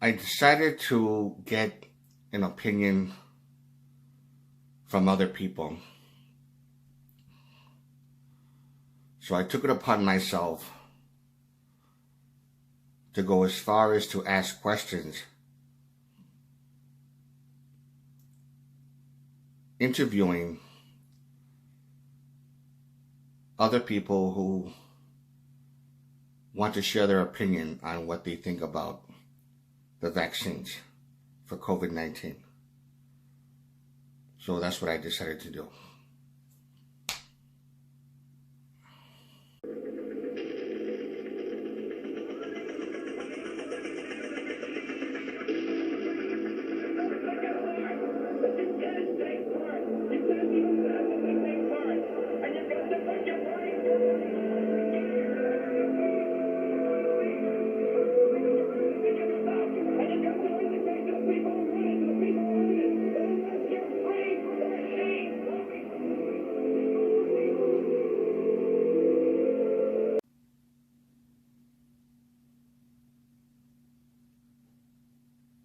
I decided to get an opinion from other people. So I took it upon myself to go as far as to ask questions, interviewing other people who want to share their opinion on what they think about the vaccines for COVID-19. So that's what I decided to do.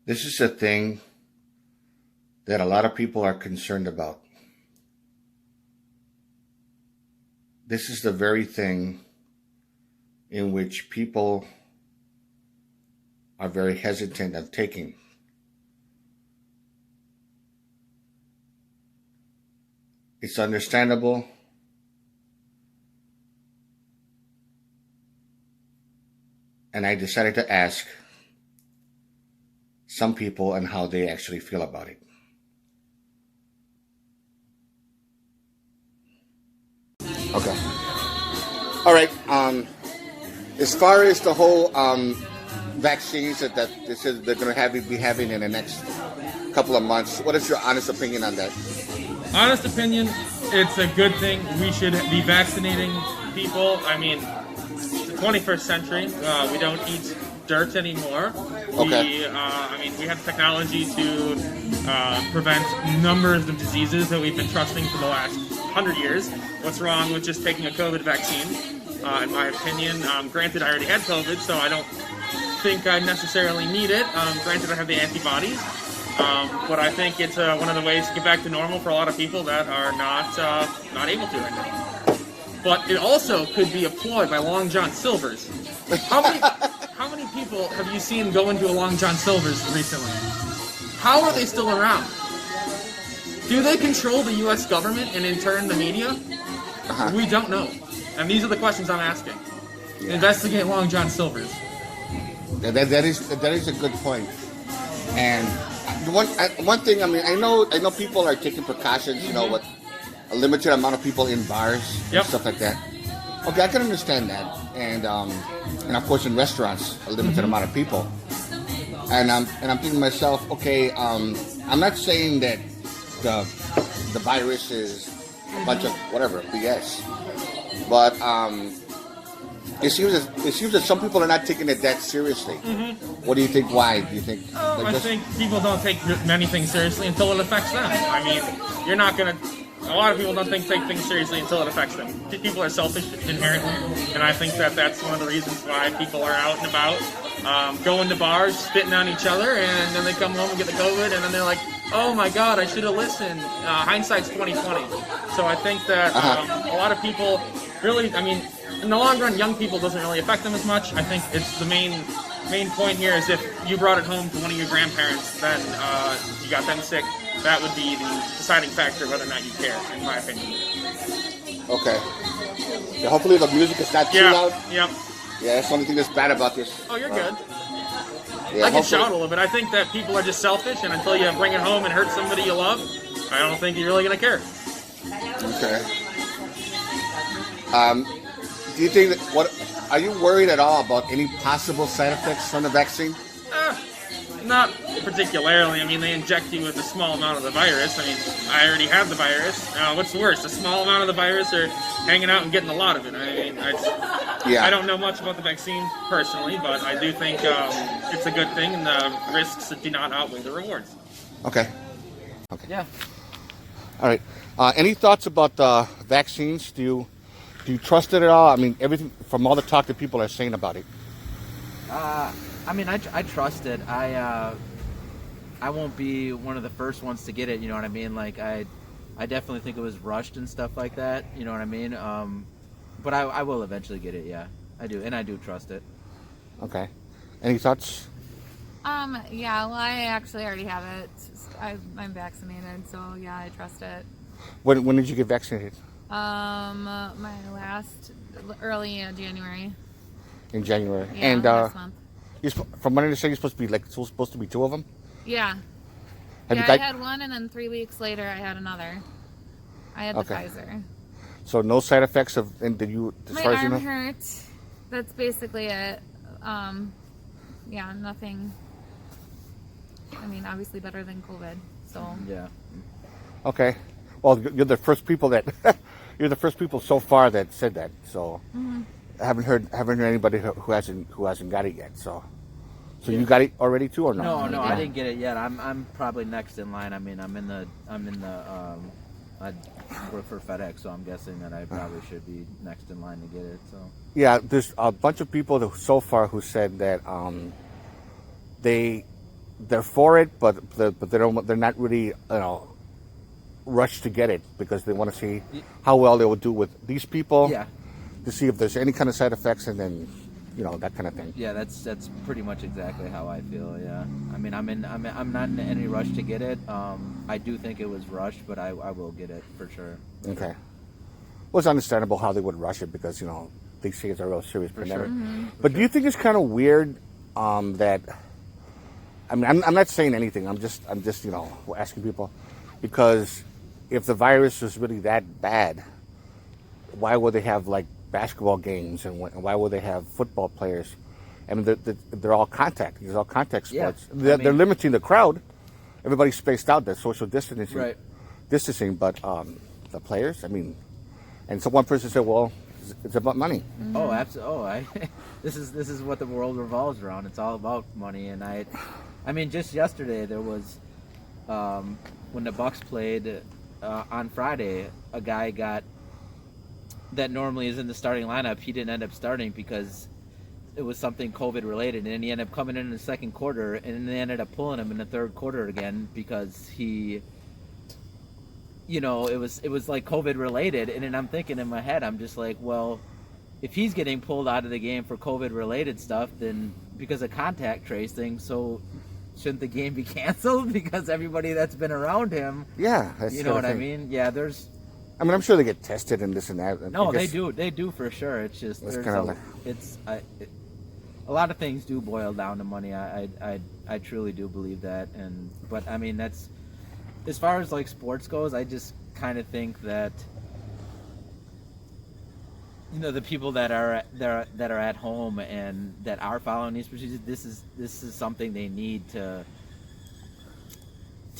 This is a thing that a lot of people are concerned about. This is the very thing in which people are very hesitant of taking. It's understandable. And I decided to ask some people and how they actually feel about it. Okay. All right. As far as the whole vaccines that they're going to be having in the next couple of months, what is your honest opinion on that? Honest opinion, it's a good thing. We should be vaccinating people. I mean, it's the 21st century. We don't eat dirt anymore. Okay. We have technology to prevent numbers of diseases that we've been trusting for the last 100 years. What's wrong with just taking a COVID vaccine? In my opinion, granted, I already had COVID, so I don't think I necessarily need it. Granted, I have the antibodies, but I think it's one of the ways to get back to normal for a lot of people that are not able to right now. But it also could be a ploy by Long John Silver's. How many people have you seen go into a Long John Silver's recently? How are they still around? Do they control the U.S. government and in turn the media? Uh-huh. We don't know. And these are the questions I'm asking. Yeah. Investigate Long John Silver's. That is a good point. And one thing, I know people are taking precautions, with a limited amount of people in bars and stuff like that. Okay, I can understand that. And of course in restaurants, a limited amount of people. And I'm thinking to myself, okay, I'm not saying that the virus is a bunch of whatever BS, but it seems that some people are not taking it that seriously. What do you think? Why do you think? I think people don't take many things seriously until it affects them. I mean, you're not gonna. A lot of people don't take things seriously until it affects them. People are selfish inherently, and I think that's one of the reasons why people are out and about, going to bars, spitting on each other, and then they come home and get the COVID, and then they're like, "Oh my God, I should have listened." Hindsight's 20/20. So I think that a lot of people really, in the long run, young people doesn't really affect them as much. I think it's the main point here is if you brought it home to one of your grandparents, then you got them sick. That would be the deciding factor whether or not you care, in my opinion. Okay. Yeah, hopefully the music is not too loud. Yep. Yeah, that's the only thing that's bad about this. Oh, you're good. Yeah, I can shout a little bit. I think that people are just selfish, and until you bring it home and hurt somebody you love, I don't think you're really going to care. Okay. Do you think are you worried at all about any possible side effects from the vaccine? Not particularly. They inject you with a small amount of the virus. I already have the virus. What's worse, a small amount of the virus or hanging out and getting a lot of it? I don't know much about the vaccine personally, but I do think it's a good thing, and the risks do not outweigh the rewards. Okay. Yeah. All right. Any thoughts about the vaccines? Do you trust it at all? Everything from all the talk that people are saying about it. I mean, I trust it. I won't be one of the first ones to get it. You know what I mean? Like I definitely think it was rushed and stuff like that. You know what I mean? But I will eventually get it. Yeah, I do, and I do trust it. Okay. Any thoughts? Yeah, well, I actually already have it. I'm vaccinated, so yeah, I trust it. When did you get vaccinated? My last, early January. In January. Yeah, And last month. from what I understand, you're supposed to be like supposed to be two of them. Yeah. Have Yeah, you I got? had one, and then 3 weeks later, I had another. I had the Okay. Pfizer. So no side effects of, and did you, as My far as you arm know? hurt. That's basically it. Yeah, nothing. I mean, obviously better than COVID. So. Yeah. Okay. Well, you're the first people that you're the first people so far that said that. So I haven't heard anybody who hasn't got it yet. So Yeah. you got it already too, or no? No, I didn't get it yet. I'm probably next in line. I mean, I'm in the I work for FedEx, so I'm guessing that I probably should be next in line to get it. So Yeah, there's a bunch of people so far who said that they're for it, but they're not really rushed to get it because they want to see how well they will do with these people. yeah, To see if there's any kind of side effects, and then that kind of thing. yeah, that's pretty much exactly how I feel. Yeah, I mean, I'm not in any rush to get it. I do think it was rushed, but I will get it for sure. Okay. Well, it's understandable how they would rush it because they see it's a real serious pandemic. Sure. But do you think it's kind of weird that? I mean, I'm not saying anything. I'm just asking people because if the virus is really that bad, why would they have like basketball games and why would they have football players? I mean, they're all contact. These are all contact Yeah, sports. I They're mean- limiting the crowd. Everybody's spaced out. There's social distancing. Right. But the players. I mean, and so one person said, "Well, it's about money." Oh, absolutely. Oh, this is what the world revolves around. It's all about money, and I mean, just yesterday there was when the Bucks played on Friday, a guy that normally is in the starting lineup. He didn't end up starting because it was something COVID related, and then he ended up coming in the second quarter, and then they ended up pulling him in the third quarter again because he. It was like COVID related, and then I'm thinking in my head, I'm just like, well, if he's getting pulled out of the game for COVID related stuff, then because of contact tracing, so shouldn't the game be canceled because everybody that's been around him, Yeah, that's you the know what I thing. mean? Yeah, there's I mean, I'm sure they get tested and this and that. no, I they guess- they do for sure. It's just It's there's kinda a, like- it's a lot of things do boil down to money. I truly do believe that, but I mean that's. As far as like sports goes, I just kind of think that the people that are at home and that are following these procedures, this is something they need to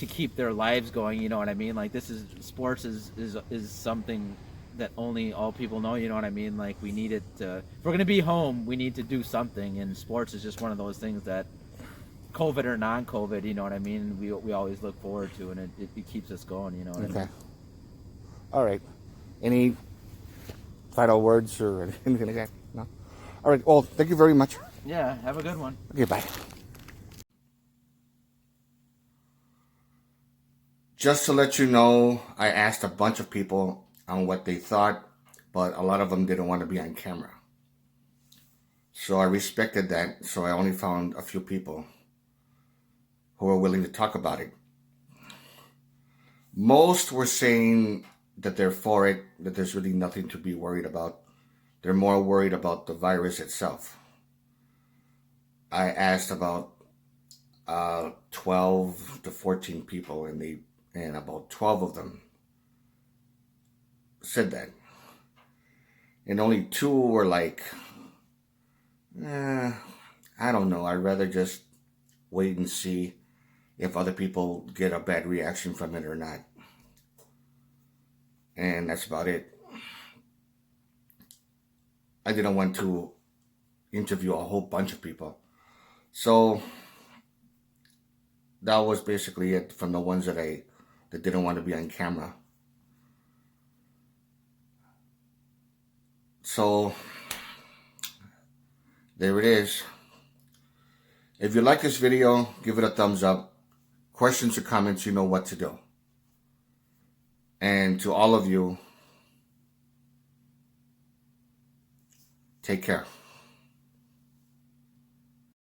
keep their lives going. You know what I mean? Like sports is something that only all people know. You know what I mean? Like we need it to. If we're gonna be home, we need to do something, and sports is just one of those things that. COVID or non-COVID, you know what I mean? We always look forward to, and it keeps us going, you know what I Okay. mean? All right. Any final words or anything like that? No. All right. Well, thank you very much. Yeah, have a good one. Okay. Bye. Just to let you know, I asked a bunch of people on what they thought, but a lot of them didn't want to be on camera. So I respected that. So I only found a few people who were willing to talk about it. Most were saying that they're for it, that there's really nothing to be worried about. They're more worried about the virus itself. I asked about 12 to 14 people, and about 12 of them said that. And only 2 were like, I don't know, I'd rather just wait and see if other people get a bad reaction from it or not. And that's about it. I didn't want to interview a whole bunch of people. So that was basically it from the ones that didn't want to be on camera. So there it is. If you like this video, give it a thumbs up. Questions or comments, you know what to do. And to all of you, take care.